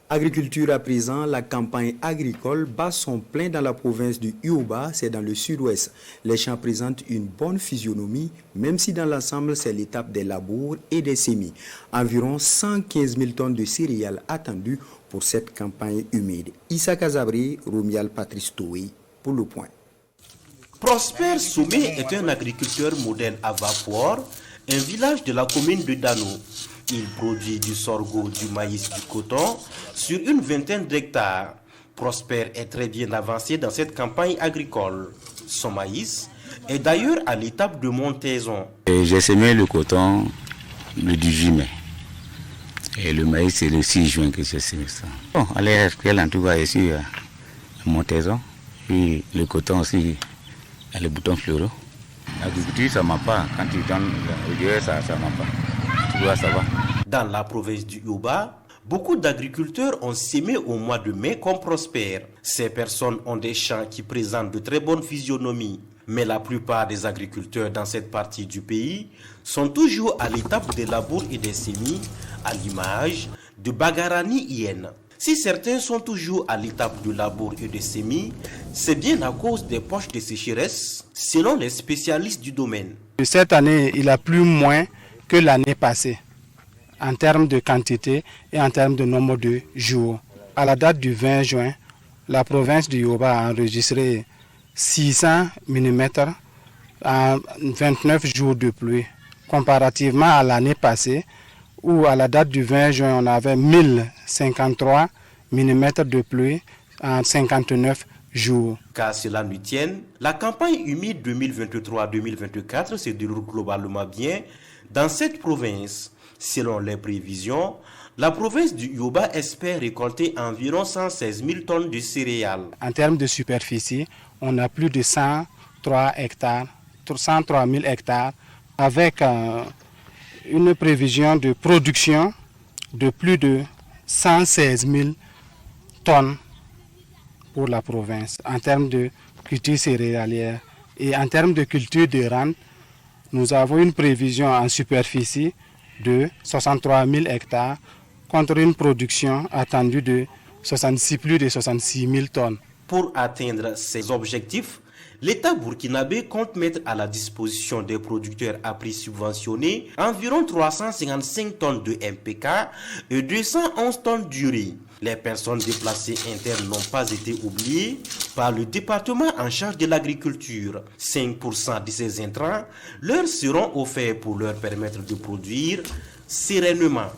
Agriculture à présent, la campagne agricole bat son plein dans la province du Yoruba, c'est dans le sud-ouest. Les champs présentent une bonne physionomie, même si dans l'ensemble c'est l'étape des labours et des semis. Environ 115 000 tonnes de céréales attendues pour cette campagne humide. Issa Kazabri, Romial Patrice Toé, pour le point. Prosper Soumé est un agriculteur moderne à vapeur, un village de la commune de Dano. Il produit du sorgho, du maïs, du coton sur une vingtaine d'hectares. Prosper est très bien avancé dans cette campagne agricole. Son maïs est d'ailleurs à l'étape de montaison. J'ai semé le coton le 18 mai. Et le maïs, c'est le 6 juin que j'ai semé ça. Bon, à l'heure actuelle, en tout cas, ici, la montaison. Puis le coton aussi, il y a les boutons floraux. L'agriculture, ça ne m'a pas. Quand tu donnes le ça ne m'a pas. Tu vois, ça va. Dans la province du Yoruba, beaucoup d'agriculteurs ont sémé au mois de mai comme Prosper. Ces personnes ont des champs qui présentent de très bonnes physionomies. Mais la plupart des agriculteurs dans cette partie du pays sont toujours à l'étape des labours et des semis, à l'image de Bagarani Ien. Si certains sont toujours à l'étape du labour et des semis, c'est bien à cause des poches de sécheresse, selon les spécialistes du domaine. Cette année, il a plu moins que l'année passée, en termes de quantité et en termes de nombre de jours. À la date du 20 juin, la province du Yoruba a enregistré 600 mm en 29 jours de pluie, comparativement à l'année passée, où à la date du 20 juin, on avait 1053 mm de pluie en 59 jours. Qu'à cela nous tienne, la campagne humide 2023-2024 se déroule globalement bien dans cette province. Selon les prévisions, la province du Yoruba espère récolter environ 116 000 tonnes de céréales. En termes de superficie, on a plus de 103 000 hectares avec une prévision de production de plus de 116 000 tonnes pour la province en termes de culture céréalière. Et en termes de culture de rente, nous avons une prévision en superficie de 63 000 hectares contre une production attendue de plus de 66 000 tonnes. Pour atteindre ces objectifs, l'État burkinabé compte mettre à la disposition des producteurs à prix subventionné environ 355 tonnes de MPK et 211 tonnes d'urée. Les personnes déplacées internes n'ont pas été oubliées par le département en charge de l'agriculture. 5% de ces intrants leur seront offerts pour leur permettre de produire sereinement.